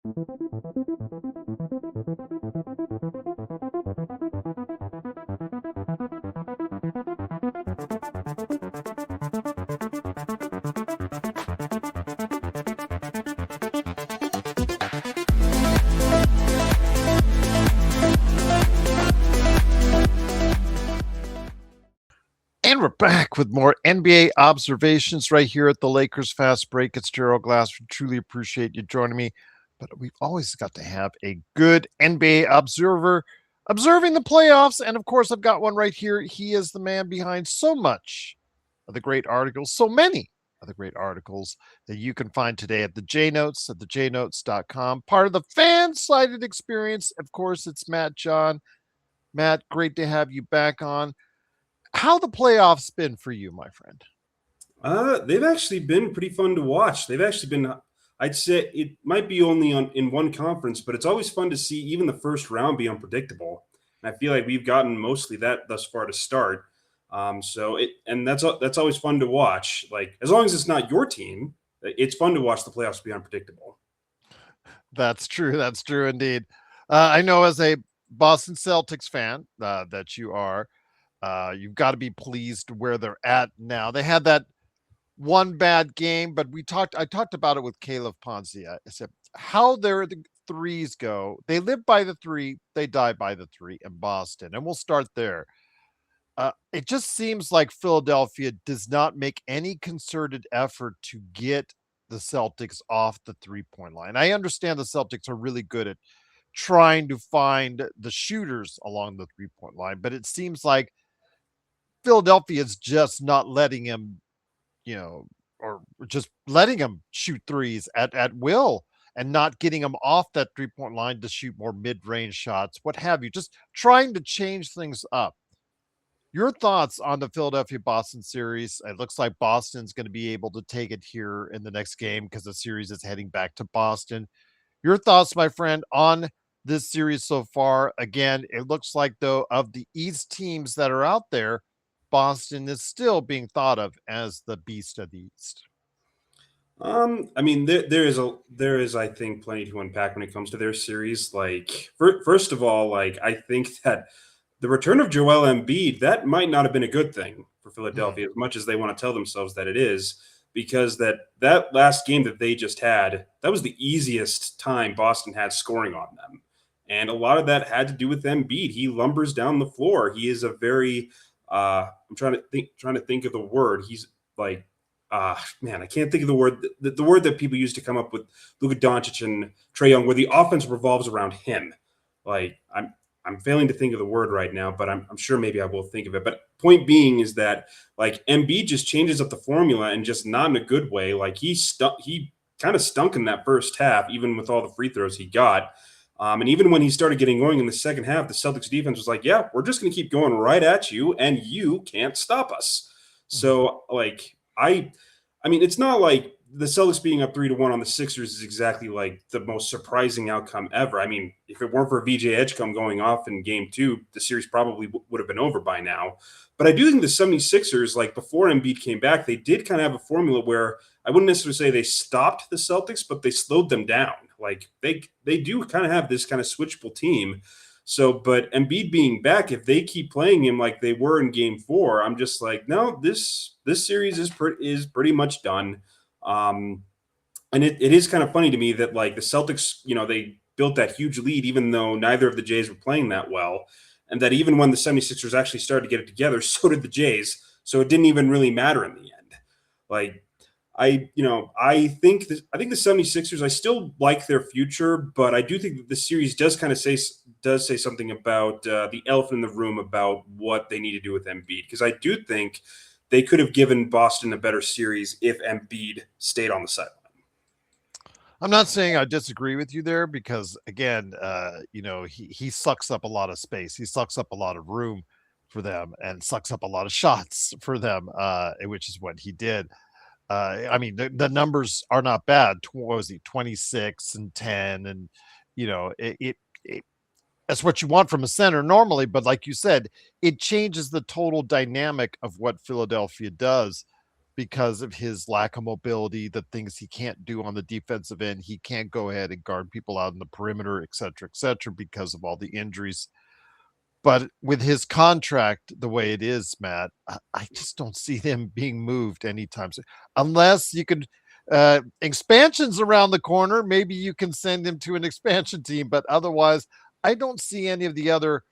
And we're back with more NBA observations right here at the Lakers Fast Break. It's Gerald Glass. We truly appreciate you joining me. But we've always got to have a good NBA observer observing the playoffs. And of course, I've got one right here. He is the man behind so much of the great articles, so many of the great articles that you can find today at the J Notes at thejnotes.com. Part of the fan sided experience. Of course, it's Matt John. Matt, great to have you back on. How the playoffs been for you, my friend? They've actually been pretty fun to watch. They've actually been, I'd say it might be only in one conference, but it's always fun to see even the first round be unpredictable. And I feel like we've gotten mostly that thus far to start. That's always fun to watch. Like, as long as it's not your team, it's fun to watch the playoffs be unpredictable. That's true. That's true indeed. I know as a Boston Celtics fan that you are, you've got to be pleased where they're at now. They had that one bad game, but I talked about it with Caleb Ponzi. I said how the threes go. They live by the three, they die by the three in Boston. And we'll start there. It just seems like Philadelphia does not make any concerted effort to get the Celtics off the 3-point line. I understand the Celtics are really good at trying to find the shooters along the 3-point line, but it seems like Philadelphia is just not letting him, or just letting him shoot threes at will and not getting him off that 3-point line to shoot more mid-range shots, what have you, just trying to change things up. Your thoughts on the Philadelphia-Boston series? It looks like Boston's going to be able to take it here in the next game because the series is heading back to Boston. Your thoughts, my friend, on this series so far? Again, it looks like, though, of the East teams that are out there, Boston is still being thought of as the beast of the East. I mean, there is, I think, plenty to unpack when it comes to their series. Like, first of all, like, I think that the return of Joel Embiid, that might not have been a good thing for Philadelphia, as much as they want to tell themselves that it is, because that last game that they just had, that was the easiest time Boston had scoring on them. And a lot of that had to do with Embiid. He lumbers down the floor. He is a very I'm trying to think of the word. He's like, man, I can't think of the word. The word that people use to come up with Luka Doncic and Trae Young, where the offense revolves around him. Like, I'm failing to think of the word right now, but I'm sure maybe I will think of it. But point being is that, like, Embiid just changes up the formula, and just not in a good way. Like, he kind of stunk in that first half, even with all the free throws he got. And even when he started getting going in the second half, the Celtics defense was like, yeah, we're just going to keep going right at you, and you can't stop us. So, like, I mean, it's not like the Celtics being up 3-1 on the Sixers is exactly like the most surprising outcome ever. I mean, if it weren't for VJ Edgecombe going off in game 2, the series probably would have been over by now. But I do think the 76ers, like, before Embiid came back, they did kind of have a formula where I wouldn't necessarily say they stopped the Celtics, but they slowed them down. Like, they do kind of have this kind of switchable team. So, but Embiid being back, if they keep playing him like they were in game 4, I'm just like, no, this series is pretty much done. And it is kind of funny to me that, like, the Celtics, they built that huge lead, even though neither of the Jays were playing that well. And that even when the 76ers actually started to get it together, so did the Jays. So it didn't even really matter in the end. Like, I think the 76ers, I still like their future, but I do think that the series does say something about the elephant in the room about what they need to do with Embiid. Because I do think they could have given Boston a better series if Embiid stayed on the sideline. I'm not saying I disagree with you there because, again, he sucks up a lot of space. He sucks up a lot of room for them and sucks up a lot of shots for them, which is what he did. I mean, the numbers are not bad. What was he, 26 and 10? And, that's what you want from a center normally. But like you said, it changes the total dynamic of what Philadelphia does. because of his lack of mobility, the things he can't do on the defensive end. He can't go ahead and guard people out in the perimeter, et cetera, because of all the injuries. But with his contract the way it is, Matt, I just don't see him being moved anytime soon. Unless you could expansions around the corner, maybe you can send him to an expansion team, but otherwise, I don't see any of the other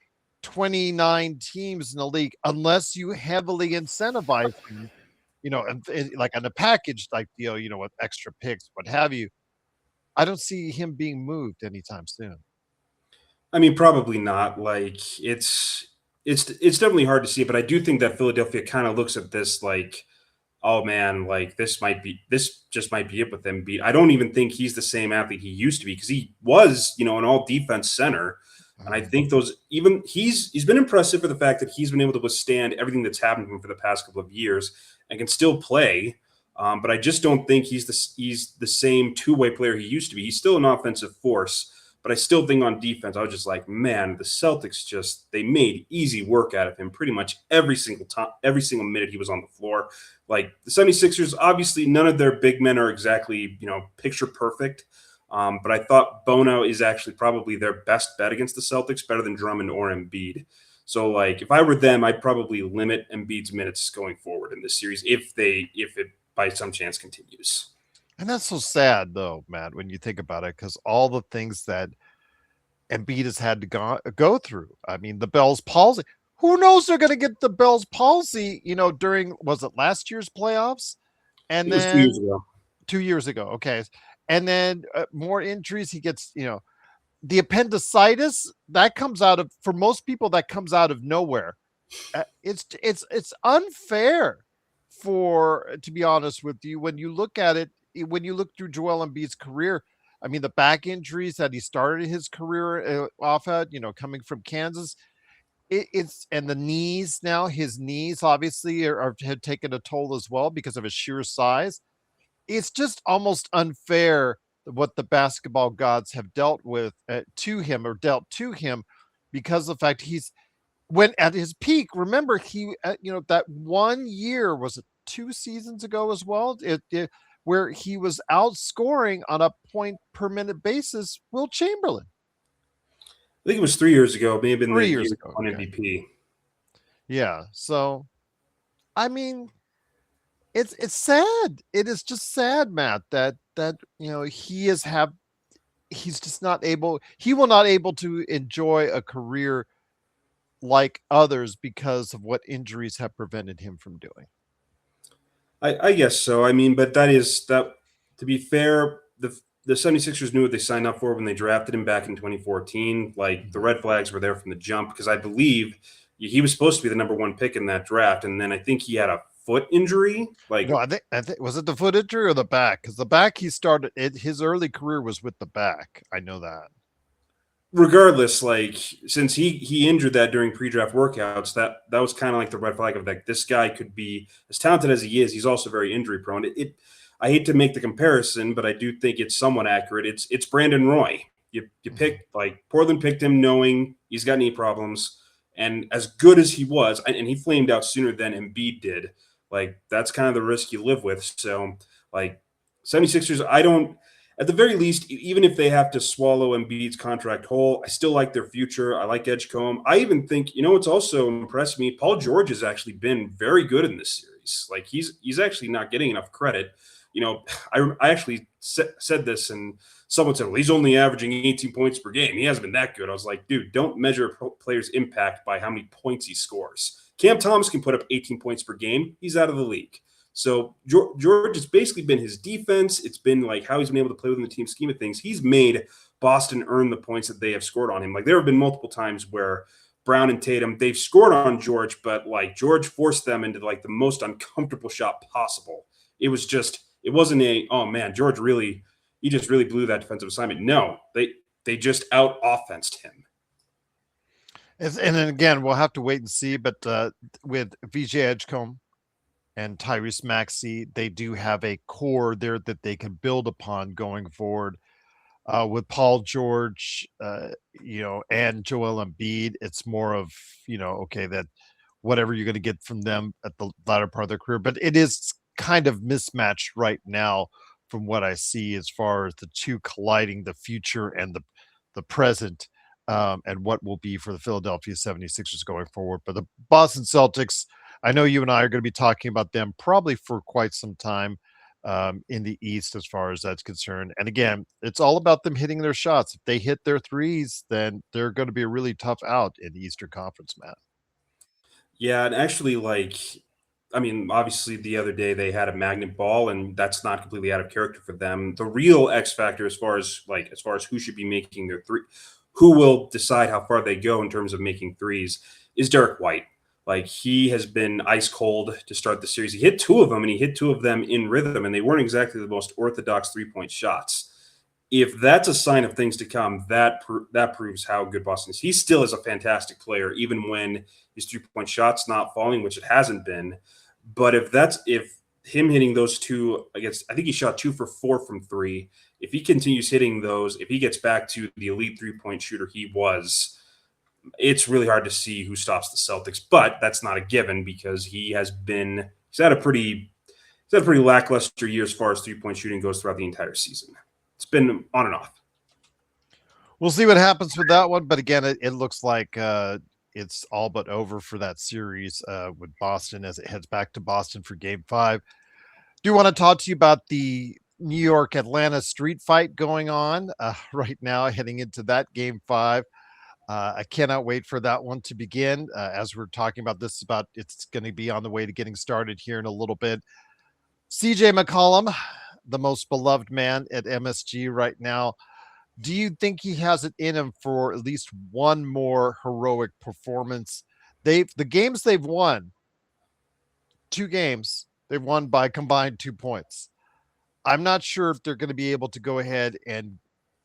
29 teams in the league unless you heavily incentivize him, like on a package type deal, with extra picks, what have you. I don't see him being moved anytime soon. I mean, probably not. Like it's definitely hard to see, but I do think that Philadelphia kind of looks at this like, oh man, like this just might be it with Embiid. I don't even think he's the same athlete he used to be because he was, an all defense center. And I Mhm. think those even he's been impressive for the fact that he's been able to withstand everything that's happened to him for the past couple of years and can still play. But I just don't think he's the same two-way player he used to be. He's still an offensive force, but I still think on defense, I was just like, man, the Celtics just they made easy work out of him pretty much every single time, every single minute he was on the floor. Like the 76ers, obviously none of their big men are exactly, picture perfect. But I thought Bono is actually probably their best bet against the Celtics, better than Drummond or Embiid. So, like, if I were them, I'd probably limit Embiid's minutes going forward in this series if it by some chance continues. And that's so sad, though, Matt, when you think about it, because all the things that Embiid has had to go through. I mean, the Bell's palsy. Who knows they're going to get the Bell's palsy, during, was it last year's playoffs? And It was 2 years then ago. 2 years ago. Okay. And then more injuries. He gets, the appendicitis that comes out of, for most people, that comes out of nowhere. It's unfair to be honest with you, when you look at it, when you look through Joel Embiid's career. I mean, the back injuries that he started his career off at, coming from Kansas, it's and the knees now, his knees obviously had taken a toll as well because of his sheer size. It's just almost unfair what the basketball gods have dealt with to him, or dealt to him, because of the fact he's when at his peak. Remember, he that 1 year, was it 2 seasons ago as well, where he was outscoring on a point per minute basis Will Chamberlain. I think it was 3 years ago, maybe in the 3 years year ago, on okay. MVP. Yeah, so I mean, it's sad. It is just sad, Matt, that he's just not able, he will not able to enjoy a career like others because of what injuries have prevented him from doing. I guess so. I mean, but that is that. To be fair, the 76ers knew what they signed up for when they drafted him back in 2014. Like the Mhm. red flags were there from the jump because I believe he was supposed to be the number one pick in that draft, and then I think he had a foot injury. No, Like I think was it the foot injury or the back? Because the back, he started his early career was with the back. I know that. regardless, like since he injured that during pre-draft workouts, that was kind of like the red flag of like this guy could be as talented as he is. He's also very injury prone. I hate to make the comparison, but I do think it's somewhat accurate. It's Brandon Roy. You Mhm. pick like Portland picked him knowing he's got knee problems, and as good as he was, and he flamed out sooner than Embiid did. Like that's kind of the risk you live with. So like 76ers, I don't at the very least, even if they have to swallow Embiid's contract whole, I still like their future. I like Edgecombe. I even think, what's also impressed me, Paul George has actually been very good in this series. Like he's actually not getting enough credit. You know, I actually said this, and someone said, well, he's only averaging 18 points per game. He hasn't been that good. I was like, dude, don't measure a player's impact by how many points he scores. Cam Thomas can put up 18 points per game. He's out of the league. So George has basically been his defense. It's been like how he's been able to play within the team scheme of things. He's made Boston earn the points that they have scored on him. Like there have been multiple times where Brown and Tatum, they've scored on George, but like George forced them into like the most uncomfortable shot possible. It wasn't a, oh man, he just really blew that defensive assignment. No, they just out offensed him. And then again, we'll have to wait and see. But with VJ Edgecombe and Tyrese Maxey, they do have a core there that they can build upon going forward. With Paul George, and Joel Embiid, it's more of, okay, that whatever you're going to get from them at the latter part of their career. But it is kind of mismatched right now from what I see as far as the two colliding, the future and the present, and what will be for the Philadelphia 76ers going forward. But the Boston Celtics, I know you and I are going to be talking about them probably for quite some time in the East as far as that's concerned. And again, it's all about them hitting their shots. If they hit their threes, then they're going to be a really tough out in the Eastern Conference, Matt. Yeah, and actually, I mean, obviously, the other day they had a magnet ball, and that's not completely out of character for them. The real X factor, as far as who should be making their three, who will decide how far they go in terms of making threes, is Derek White. Like he has been ice cold to start the series. He hit two of them, and he hit two of them in rhythm, and they weren't exactly the most orthodox 3 point shots. If that's a sign of things to come, that proves how good Boston is. He still is a fantastic player, even when his 3 point shot's not falling, which it hasn't been. But if him hitting those two against, I think he shot 2 for 4 from three. If he continues hitting those, if he gets back to the elite 3 point shooter he was, it's really hard to see who stops the Celtics. But that's not a given because he's had a pretty lackluster year as far as 3 point shooting goes throughout the entire season. It's been on and off. We'll see what happens with that one. But again, it looks like it's all but over for that series with Boston as it heads back to Boston for game 5. Do want to talk to you about the New York Atlanta street fight going on right now, heading into that game 5. I cannot wait for that one to begin. As we're talking about this, it's going to be on the way to getting started here in a little bit. CJ McCollum, the most beloved man at MSG right now. Do you think he has it in him for at least one more heroic performance? The games they've won, 2 games, they've won by combined 2 points. I'm not sure if they're going to be able to go ahead and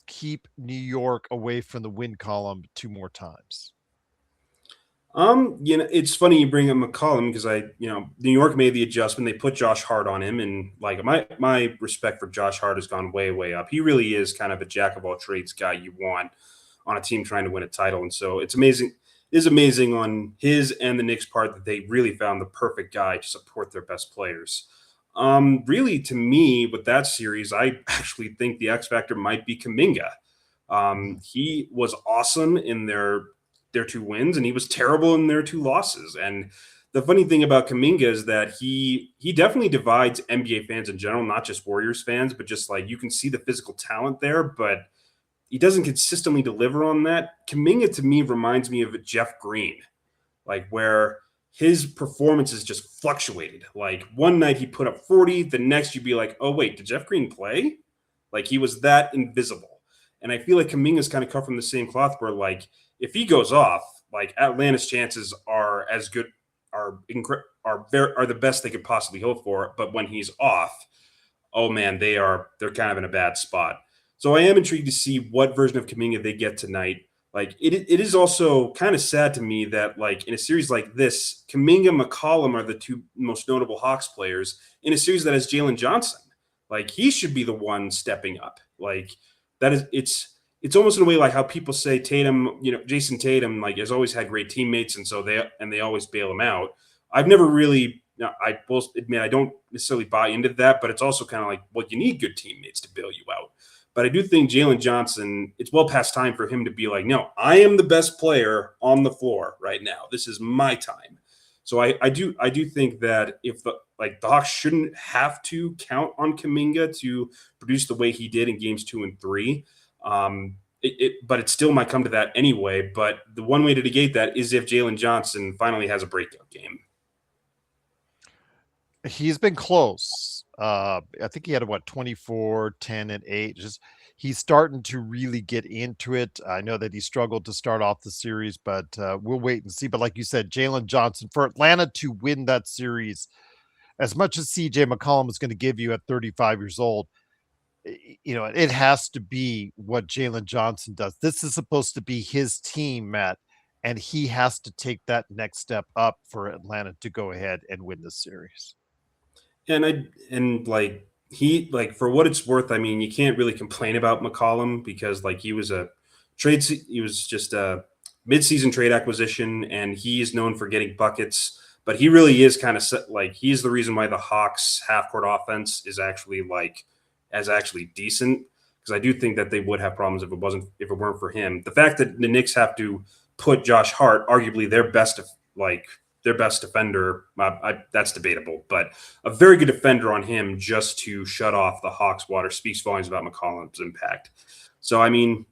keep New York away from the win column 2 more times. It's funny you bring up McCollum because New York made the adjustment. They put Josh Hart on him, and like my respect for Josh Hart has gone way, way up. He really is kind of a jack of all trades guy you want on a team trying to win a title. And so it's amazing. It is amazing on his and the Knicks' part that they really found the perfect guy to support their best players. Really, to me, with that series, I actually think the X factor might be Kuminga. He was awesome in their 2 wins, and he was terrible in their 2 losses. And the funny thing about Kuminga is that he definitely divides NBA fans in general, not just Warriors fans, but just like you can see the physical talent there, but he doesn't consistently deliver on that. Kuminga to me reminds me of Jeff Green, like where his performances just fluctuated. Like one night he put up 40, the next you'd be like, oh wait, did Jeff Green play? Like he was that invisible. And I feel like Kuminga's kind of cut from the same cloth where like if he goes off, like Atlanta's chances are as good, are the best they could possibly hope for. But when he's off, oh man, they're kind of in a bad spot. So I am intrigued to see what version of Kuminga they get tonight. Like it is also kind of sad to me that like in a series like this, Kuminga and McCollum are the 2 most notable Hawks players in a series that has Jalen Johnson. Like he should be the one stepping up. Like that is it's almost in a way like how people say Tatum, Jason Tatum, like has always had great teammates, and so they always bail him out. I've never really, I both admit I don't necessarily buy into that, but it's also kind of like, well, you need good teammates to bail you out. But I do think Jalen Johnson, it's well past time for him to be like, no, I am the best player on the floor right now. This is my time. So I do think that if the Hawks shouldn't have to count on Kuminga to produce the way he did in games 2 and 3. But it still might come to that anyway. But the one way to negate that is if Jalen Johnson finally has a breakout game. He's been close. I think he had 24, 10, and 8. Just he's starting to really get into it. I know that he struggled to start off the series, but we'll wait and see. But like you said, Jalen Johnson for Atlanta to win that series, as much as CJ McCollum is going to give you at 35 years old, it has to be what Jalen Johnson does. This is supposed to be his team, Matt, and he has to take that next step up for Atlanta to go ahead and win this series. And for what it's worth, I mean, you can't really complain about McCollum because like he was just a midseason trade acquisition, and he is known for getting buckets. but he really is kind of like he's the reason why the Hawks half court offense is actually decent, because I do think that they would have problems if it weren't for him. The fact that the Knicks have to put Josh Hart, arguably their best defender, that's debatable, but a very good defender on him just to shut off the Hawks' water speaks volumes about McCollum's impact. So I mean,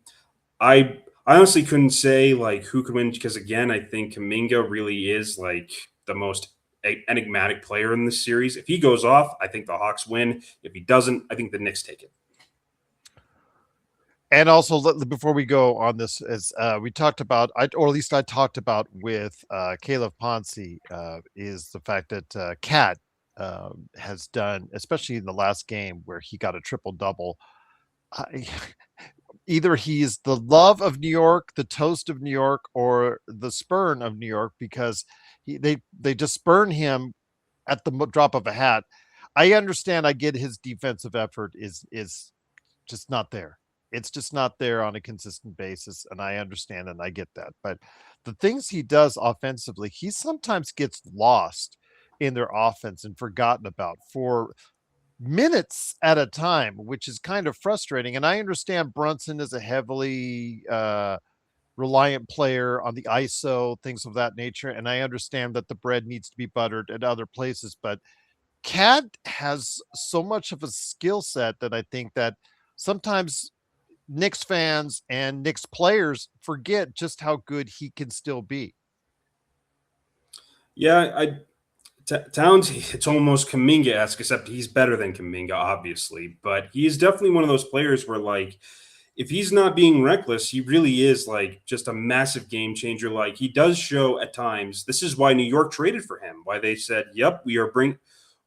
I honestly couldn't say like who could win, because again, I think Kuminga really is like the most enigmatic player in this series. If he goes off, I think the Hawks win. If he doesn't, I think the Knicks take it. And also, before we go on this, as we talked about, or at least I talked about with Caleb Ponce, is the fact that Cat has done, especially in the last game where he got a triple double. Either he's the love of New York, the toast of New York, or the spurn of New York, because they just spurn him at the drop of a hat. I understand. I get his defensive effort is just not there. It's just not there on a consistent basis, and I understand and I get that. But the things he does offensively, he sometimes gets lost in their offense and forgotten about for minutes at a time, which is kind of frustrating. And I understand Brunson is a heavily reliant player on the ISO, things of that nature. And I understand that the bread needs to be buttered at other places, but Cad has so much of a skill set that I think that sometimes Knicks fans and Knicks players forget just how good he can still be. Yeah, Towns, it's almost Kuminga-esque, except he's better than Kuminga, obviously. But he is definitely one of those players where, like, if he's not being reckless, he really is like just a massive game changer. Like he does show at times. This is why New York traded for him. Why they said, "Yep, we're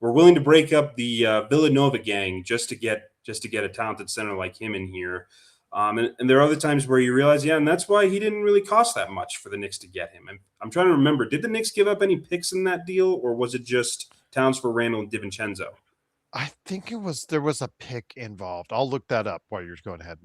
willing to break up the Villanova gang just to get a talented center like him in here." And there are other times where you realize, yeah, and that's why he didn't really cost that much for the Knicks to get him. And I'm trying to remember, did the Knicks give up any picks in that deal, or was it just Towns for Randall and DiVincenzo? I think there was a pick involved. I'll look that up while you're going ahead.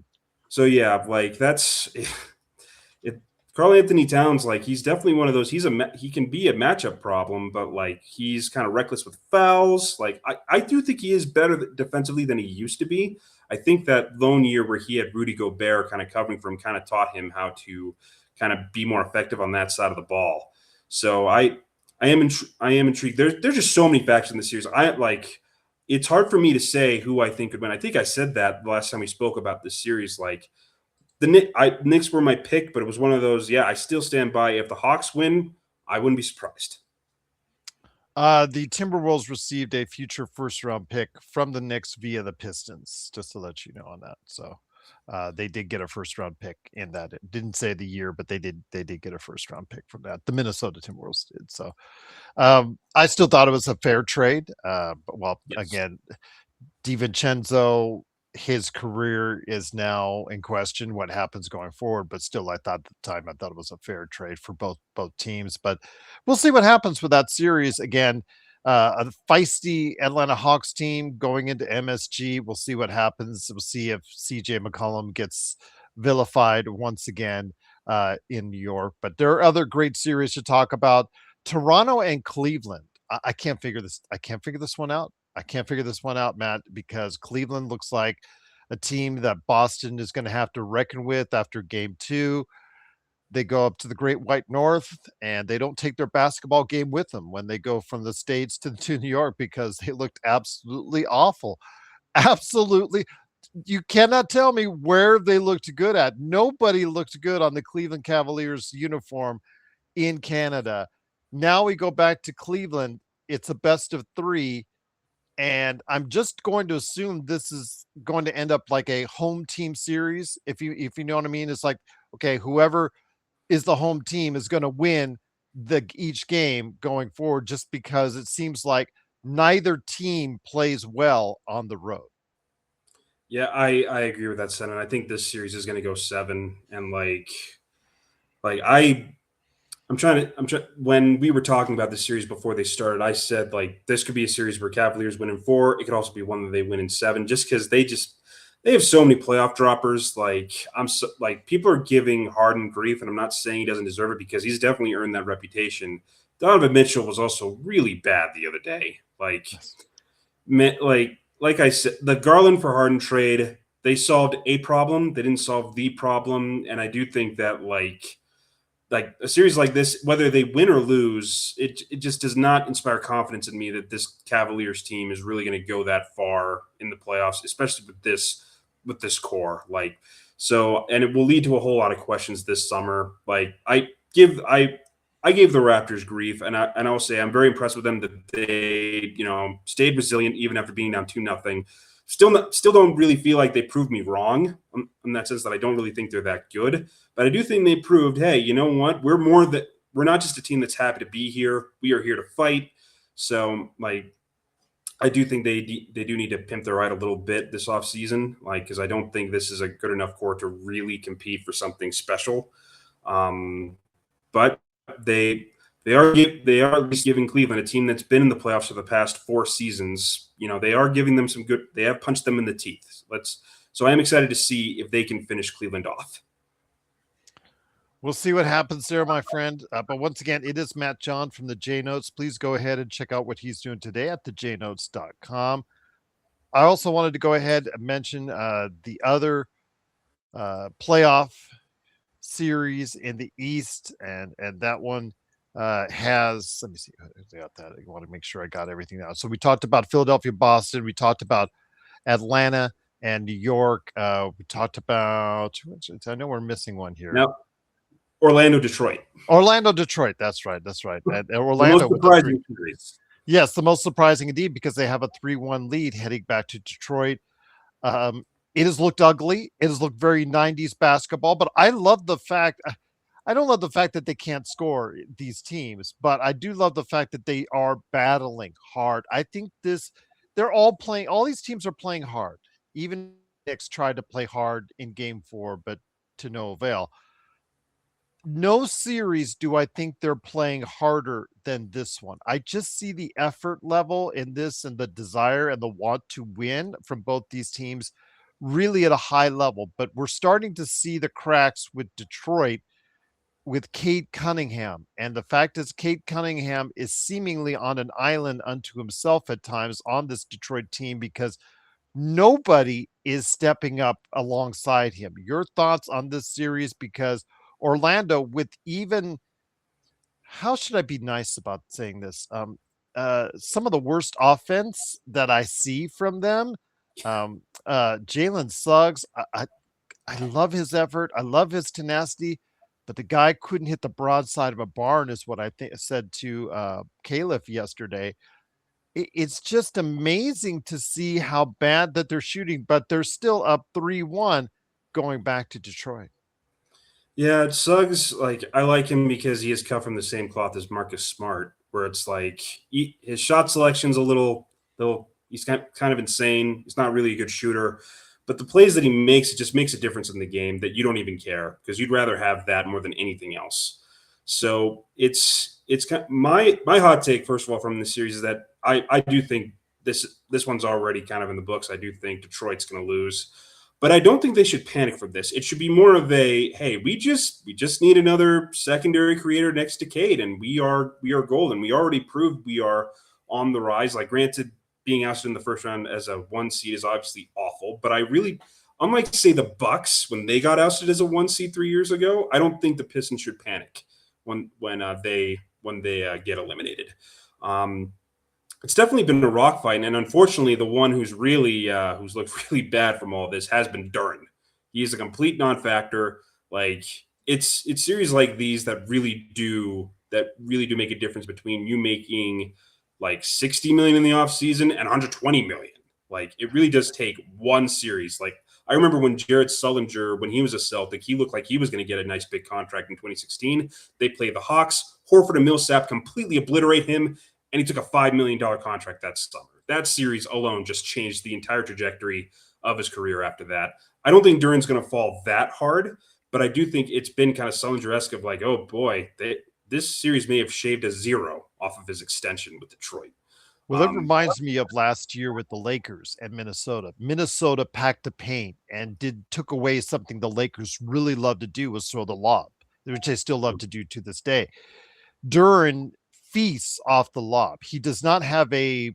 So yeah, like that's it. Carl Anthony Towns, like he's definitely one of those. He can be a matchup problem, but like he's kind of reckless with fouls. Like I do think he is better defensively than he used to be. I think that lone year where he had Rudy Gobert kind of covering for him kind of taught him how to kind of be more effective on that side of the ball. So I am intrigued. There's just so many factors in the series. It's hard for me to say who I think could win. I think I said that the last time we spoke about this series. Like the Knicks were my pick, but it was one of those. Yeah, I still stand by. If the Hawks win, I wouldn't be surprised. The Timberwolves received a future first round pick from the Knicks via the Pistons, just to let you know on that. So they did get a first round pick in that. It didn't say the year, but they did get a first round pick from that. The Minnesota Timberwolves did. So I still thought it was a fair trade. But well, Yes. again, DiVincenzo, his career is now in question. What happens going forward? But still, I thought at the time, I thought it was a fair trade for both teams. But we'll see what happens with that series. Again, a feisty Atlanta Hawks team going into MSG. We'll see what happens. We'll see if CJ McCollum gets vilified once again in New York. But there are other great series to talk about. Toronto and Cleveland. I can't figure this. I can't figure this one out. I can't figure this one out, Matt, because Cleveland looks like a team that Boston is going to have to reckon with after game 2. They go up to the Great White North and they don't take their basketball game with them when they go from the States to New York, because they looked absolutely awful. Absolutely. You cannot tell me where they looked good at. Nobody looked good on the Cleveland Cavaliers uniform in Canada. Now we go back to Cleveland. It's a best of 3. And I'm just going to assume this is going to end up like a home team series. If you know what I mean, it's like, okay, whoever is the home team is going to win each game going forward, just because it seems like neither team plays well on the road. Yeah, I agree with that, Sen. And I think this series is going to go 7. And like when we were talking about the series before they started, I said like this could be a series where Cavaliers win in 4. It could also be one that they win in 7, just because they have so many playoff droppers. Like people are giving Harden grief, and I'm not saying he doesn't deserve it, because he's definitely earned that reputation. Donovan Mitchell was also really bad the other day. Yes. Like I said, the Garland for Harden trade, they solved a problem. They didn't solve the problem, and I do think that like a series like this, whether they win or lose, it just does not inspire confidence in me that this Cavaliers team is really going to go that far in the playoffs, especially with this core. Like so, and it will lead to a whole lot of questions this summer. Like I gave the Raptors grief, and I will say I'm very impressed with them that they stayed resilient even after being down 2-0. Still don't really feel like they proved me wrong in that sense that I don't really think they're that good. But I do think they proved, hey, you know what? We're not just a team that's happy to be here. We are here to fight. So like I do think they do need to pimp their ride a little bit this offseason, like because I don't think this is a good enough core to really compete for something special. But they are at least giving Cleveland, a team that's been in the playoffs for the past 4 seasons. They are giving them some good. They have punched them in the teeth. So I am excited to see if they can finish Cleveland off. We'll see what happens there, my friend. But once again, it is Matt John from the J Notes. Please go ahead and check out what he's doing today at thejnotes.com. I also wanted to go ahead and mention the other playoff series in the East, and that one has. Let me see. I got that. I want to make sure I got everything out. So we talked about Philadelphia, Boston. We talked about Atlanta and New York. We talked about. I know we're missing one here. Now, Orlando, Detroit. Orlando, Detroit. That's right. That's right. And Orlando the most with the surprising series. Yes, the most surprising indeed because they have a 3-1 lead heading back to Detroit. It has looked ugly. It has looked very 90s basketball, but I love the fact I don't love the fact that they can't score these teams, but I do love the fact that they are battling hard. I think all these teams are playing hard. Even Knicks tried to play hard in game 4, but to no avail. No series do I think they're playing harder than this one. I just see the effort level in this and the desire and the want to win from both these teams really at a high level. But we're starting to see the cracks with Detroit with Cade Cunningham. And the fact is, Cade Cunningham is seemingly on an island unto himself at times on this Detroit team because nobody is stepping up alongside him. Your thoughts on this series? Because Orlando, with even how should I be nice about saying this? Some of the worst offense that I see from them. Jalen Suggs, I love his effort. I love his tenacity, but the guy couldn't hit the broadside of a barn, is what I said to Caliph yesterday. It's just amazing to see how bad that they're shooting, but they're still up 3-1 going back to Detroit. Yeah, Suggs, like I like him because he is cut from the same cloth as Marcus Smart, where it's like his shot selection's a little he's kind of insane. He's not really a good shooter, but the plays that he makes, it just makes a difference in the game that you don't even care because you'd rather have that more than anything else. So it's kind of, my hot take first of all from this series is that I do think this one's already kind of in the books. I do think Detroit's going to lose. But I don't think they should panic from this. It should be more of a, hey, we just need another secondary creator next to Cade, and we are golden. We already proved we are on the rise. Like, granted, being ousted in the first round as a 1 seed is obviously awful, but unlike say the Bucks when they got ousted as a 1 seed 3 years ago, I don't think the Pistons should panic when they get eliminated. It's definitely been a rock fight, and unfortunately, the one who's looked really bad from all this has been Duren. He's a complete non-factor. Like it's series like these that really do make a difference between you making like 60 million in the offseason and 120 million. Like it really does take one series. Like I remember when Jared Sullinger, when he was a Celtic, he looked like he was going to get a nice big contract in 2016. They played the Hawks. Horford and Millsap completely obliterate him, and he took a $5 million contract that summer. That series alone just changed the entire trajectory of his career after that. I don't think Duren's going to fall that hard, but I do think it's been kind of Sullinger-esque of like, oh boy, this series may have shaved a 0 off of his extension with Detroit. Well, it reminds me of last year with the Lakers and Minnesota. Minnesota packed the paint and took away something the Lakers really love to do, was throw the lob, which they still love to do to this day. Duren feasts off the lob. He does not have a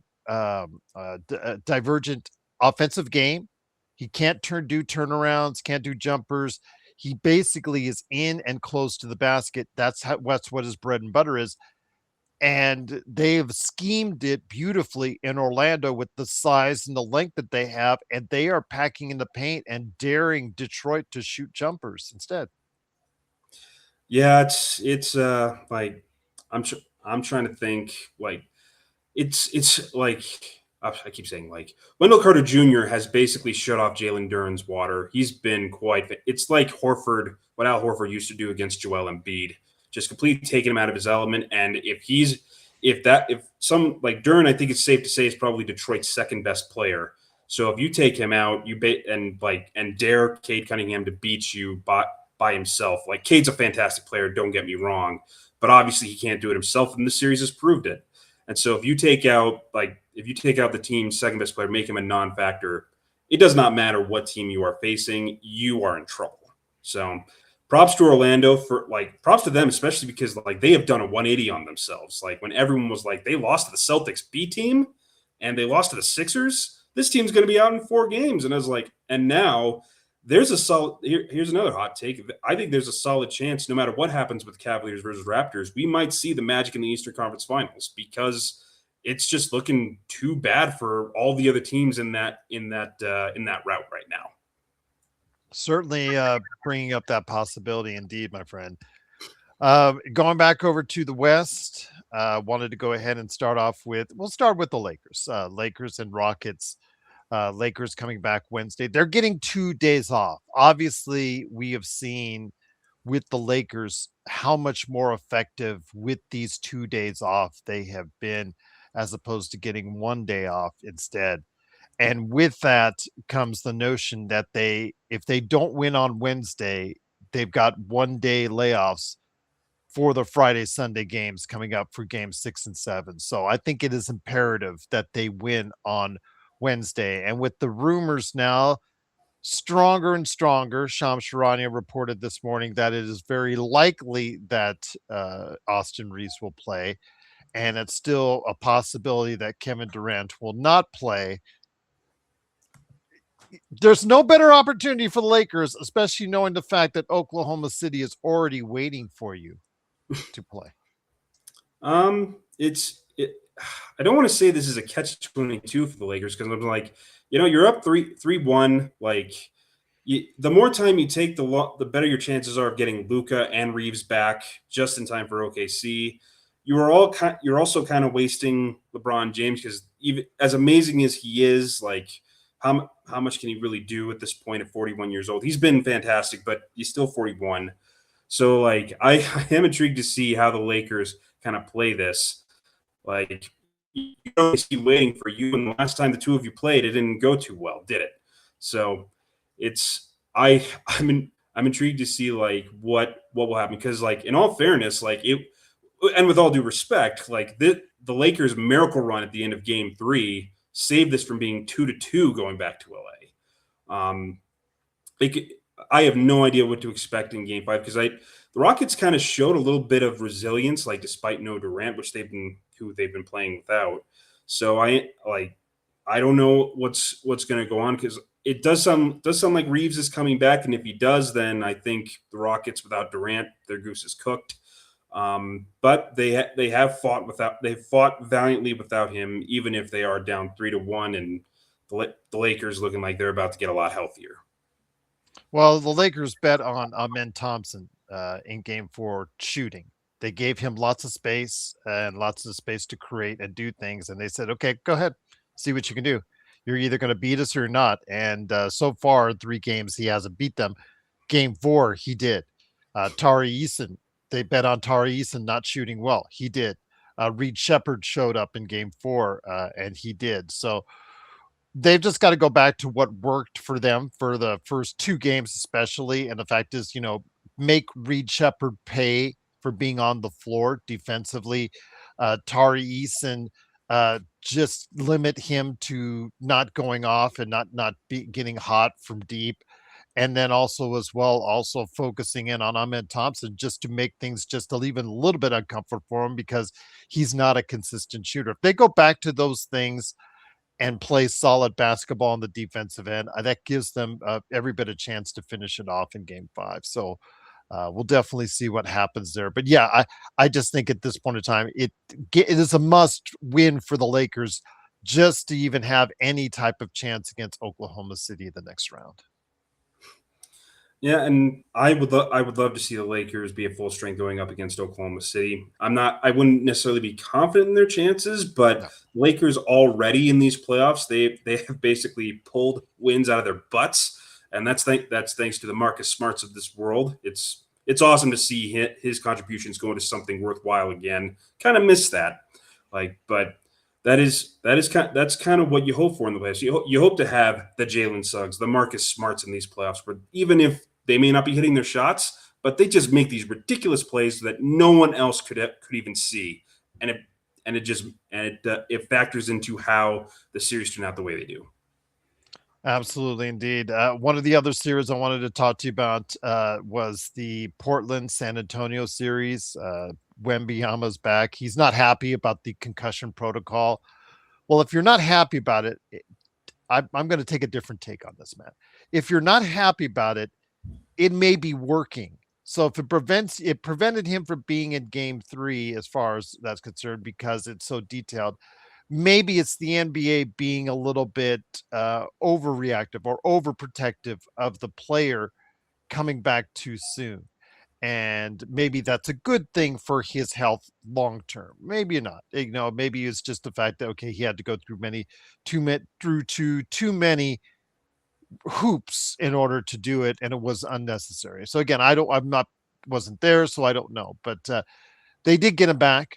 divergent offensive game. He can't do turnarounds, can't do jumpers. He basically is in and close to the basket. That's what his bread and butter is. And they've schemed it beautifully in Orlando with the size and the length that they have, and they are packing in the paint and daring Detroit to shoot jumpers instead. Yeah, it's like I'm tr- I'm trying to think like it's like I keep saying like Wendell Carter Jr. has basically shut off Jalen Duren's water. He's been it's like Horford, what Al Horford used to do against Joel Embiid, just completely taking him out of his element. And if some like Duren, I think it's safe to say is probably Detroit's second best player. So if you take him out, and dare Cade Cunningham to beat you by himself. Like Cade's a fantastic player, don't get me wrong, but obviously he can't do it himself, and this series has proved it. And so if you take out the team's second best player, make him a non-factor, it does not matter what team you are facing, you are in trouble. So props to Orlando props to them, especially because like they have done a 180 on themselves. Like when everyone was like they lost to the Celtics B team and they lost to the Sixers, this team's going to be out in 4 games. And I was like, and now there's a solid here's another hot take. I think there's a solid chance, no matter what happens with Cavaliers versus Raptors, we might see the Magic in the Eastern Conference Finals because it's just looking too bad for all the other teams in that route right now. Certainly bringing up that possibility indeed, my friend. Going back over to the West, wanted to go ahead and we'll start with the Lakers. Lakers and Rockets. Lakers coming back Wednesday. They're getting 2 days off. Obviously, we have seen with the Lakers how much more effective with these 2 days off they have been as opposed to getting 1 day off instead. And with that comes the notion that if they don't win on Wednesday, they've got 1 day layoffs for the Friday, Sunday games coming up for game 6 and 7. So I think it is imperative that they win on Wednesday. And with the rumors now stronger and stronger, Shams Charania reported this morning that it is very likely that Austin Reeves will play. And it's still a possibility that Kevin Durant will not play. There's no better opportunity for the Lakers, especially knowing the fact that Oklahoma City is already waiting for you to play. It's it. I don't want to say this is a catch-22 for the Lakers because I'm like, you're up 3-1. Like, the more time you take, the better your chances are of getting Luka and Reeves back just in time for OKC. You're also kind of wasting LeBron James because even as amazing as he is, like how much can he really do at this point at 41 years old? He's been fantastic, but he's still 41. So like I am intrigued to see how the Lakers kind of play this. Like you always see waiting for you, and the last time the two of you played, it didn't go too well, did it? So it's I'm intrigued to see like what will happen because like in all fairness, like it and with all due respect, like the Lakers' miracle run at the end of Game 3 saved this from being 2-2 going back to LA. They I have no idea what to expect in Game 5 because the Rockets kind of showed a little bit of resilience, like despite no Durant, which they've been playing without. So I don't know what's going to go on because it does sound like Reeves is coming back, and if he does, then I think the Rockets without Durant, their goose is cooked. But they've fought valiantly without him, even if they are down 3-1, and the Lakers looking like they're about to get a lot healthier. Well, the Lakers bet on Amen Thompson in game 4 shooting. They gave him lots of space to create and do things. And they said, okay, go ahead, see what you can do. You're either going to beat us or not. And so far, 3 games, he hasn't beat them. Game 4, he did. Tari Eason, they bet on Tari Eason not shooting well. He did. Reed Shepard showed up in game 4, and he did. So they've just got to go back to what worked for them for the first 2 games, especially. And the fact is, make Reed Shepard pay for being on the floor defensively. Tari Eason, just limit him to not going off and not getting hot from deep. And then also as well, also focusing in on Ahmed Thompson just to make things just even a little bit uncomfortable for him because he's not a consistent shooter. If they go back to those things and play solid basketball on the defensive end, that gives them every bit of chance to finish it off in game five. So we'll definitely see what happens there. But yeah, I just think at this point in time, it is a must win for the Lakers just to even have any type of chance against Oklahoma City the next round. Yeah, and I would love to see the Lakers be at full strength going up against Oklahoma City. I wouldn't necessarily be confident in their chances, but No. Lakers already in these playoffs, they have basically pulled wins out of their butts, and that's thanks to the Marcus Smarts of this world. It's awesome to see his contributions going to something worthwhile again. Kind of miss that, but that's kind of what you hope for in the playoffs. You hope to have the Jalen Suggs, the Marcus Smarts in these playoffs, where even if they may not be hitting their shots, but they just make these ridiculous plays that no one else could even see, and it factors into how the series turn out the way they do. Absolutely, indeed. One of the other series I wanted to talk to you about was the Portland San Antonio series. Wembanyama's back. He's not happy about the concussion protocol. Well, if you're not happy about it, I'm going to take a different take on this, Matt. If you're not happy about it, it may be working. So if it prevented him from being in game three, as far as that's concerned, because it's so detailed. Maybe it's the NBA being a little bit overreactive or overprotective of the player coming back too soon. And maybe that's a good thing for his health long term. Maybe not. Maybe it's just the fact that okay, he had to go through too many hoops in order to do it, and it was unnecessary. So again, I'm not wasn't there, so I don't know. But they did get him back.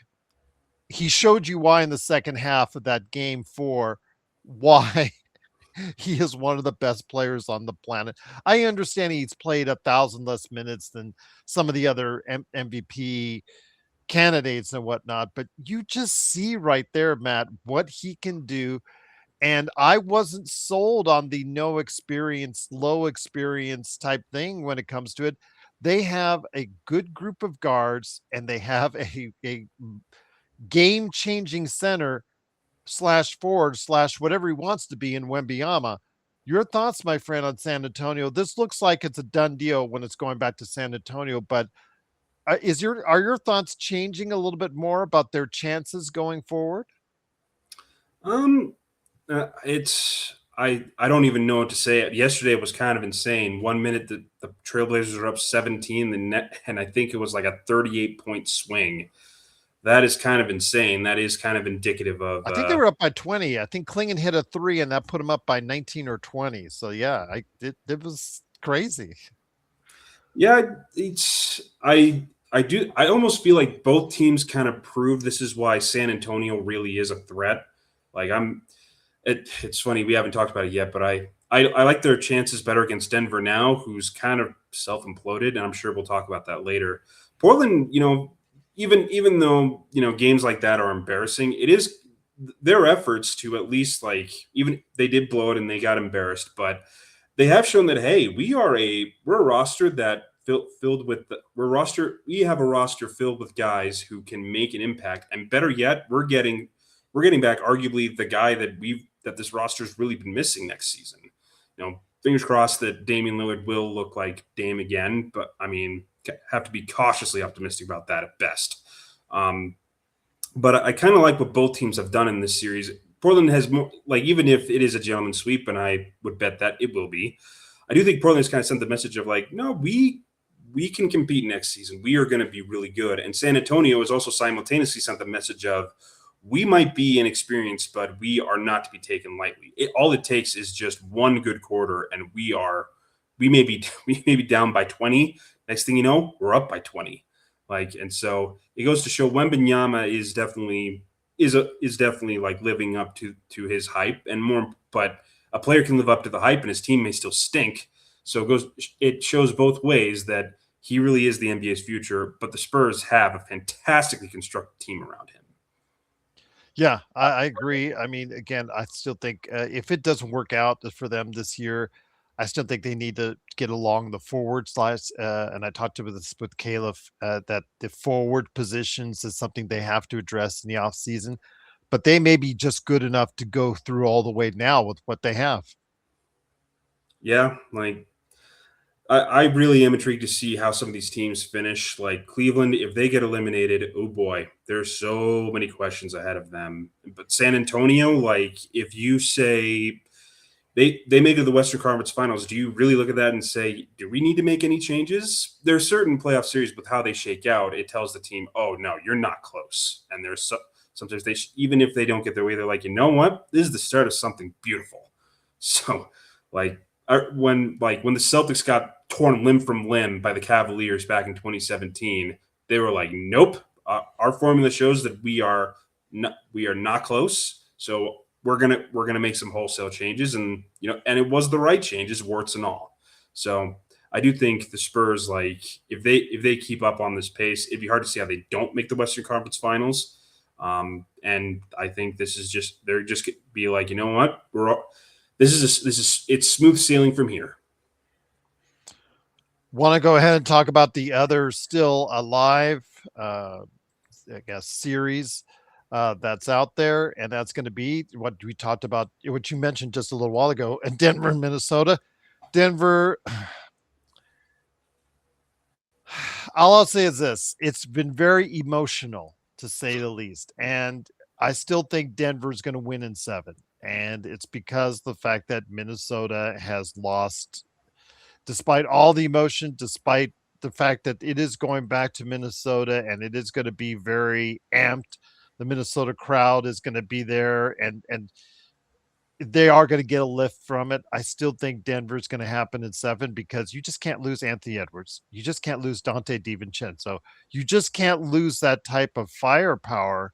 He showed you why in the second half of that game four, why he is one of the best players on the planet. I understand he's played 1,000 less minutes than some of the other MVP candidates and whatnot, but you just see right there, Matt, what he can do. And I wasn't sold on the no experience, low experience type thing when it comes to it. They have a good group of guards and they have a game changing center slash forward slash whatever he wants to be in Wembyama. Your thoughts, my friend, on San Antonio? This looks like it's a done deal when it's going back to San Antonio, but are your thoughts changing a little bit more about their chances going forward? Um, it's I don't even know what to say. Yesterday was kind of insane. 1 minute the Trailblazers are up 17, and I think it was like a 38-point swing. That is kind of insane. That is kind of indicative of I think they were up by 20. I think Klingon hit a three, and that put them up by 19 or 20. So yeah, it was crazy. yeah. It's I almost feel like both teams kind of prove this is why San Antonio really is a threat. Like it's funny we haven't talked about it yet, but I like their chances better against Denver now, who's kind of self imploded, and I'm sure we'll talk about that later. Portland, even though games like that are embarrassing, it is their efforts to at least even they did blow it and they got embarrassed, but they have shown that hey, we're a roster that filled with we have a roster filled with guys who can make an impact, and better yet, we're getting back arguably the guy that this roster's really been missing next season. Fingers crossed that Damian Lillard will look like Dame again, but I mean, have to be cautiously optimistic about that at best. But I kind of like what both teams have done in this series. Portland has more, even if it is a gentleman's sweep, and I would bet that it will be, I do think Portland has kind of sent the message of no, we can compete next season. We are going to be really good. And San Antonio has also simultaneously sent the message of we might be inexperienced, but we are not to be taken lightly. All it takes is just one good quarter, and we may be down by 20. Next thing you know, we're up by 20. And so it goes to show Wembanyama is definitely living up to his hype, and more. But a player can live up to the hype, and his team may still stink. So it shows both ways that he really is the NBA's future. But the Spurs have a fantastically constructed team around him. Yeah, I agree. I mean, again, I still think if it doesn't work out for them this year, I still think they need to get along the forward slides. And I talked to this with Caleb that the forward positions is something they have to address in the offseason. But they may be just good enough to go through all the way now with what they have. Yeah, like I really am intrigued to see how some of these teams finish. Like Cleveland, if they get eliminated, oh boy, there's so many questions ahead of them. But San Antonio, like if you say they make it to the Western Conference Finals, do you really look at that and say, do we need to make any changes? There are certain playoff series with how they shake out. It tells the team, oh no, you're not close. And sometimes even if they don't get their way, they're like, you know what, this is the start of something beautiful. So like when the Celtics got torn limb from limb by the Cavaliers back in 2017, they were like, nope, our formula shows that we are not close. So we're gonna make some wholesale changes, and and it was the right changes, warts and all. So I do think the Spurs, like if they keep up on this pace, it'd be hard to see how they don't make the Western Conference Finals. And I think this is just they're just be like, you know what, it's smooth sailing from here. Want to go ahead and talk about the other still alive, I guess, series that's out there, and that's going to be what we talked about, what you mentioned just a little while ago, and Denver and Minnesota. Denver, all I'll say is this: it's been very emotional to say the least, and I still think Denver's going to win in seven, and it's because the fact that Minnesota has lost despite all the emotion, despite the fact that it is going back to Minnesota and it is going to be very amped. The Minnesota crowd is going to be there and they are going to get a lift from it. I still think Denver's going to happen in seven because you just can't lose Anthony Edwards. You just can't lose Dante DiVincenzo. You just can't lose that type of firepower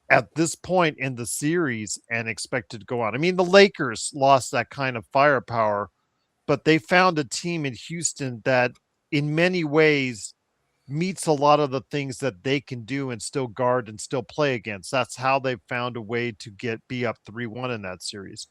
at this point in the series and expect it to go on. I mean, the Lakers lost that kind of firepower, but they found a team in Houston that, in many ways, meets a lot of the things that they can do and still guard and still play against. That's how they found a way to be up 3-1 in that series.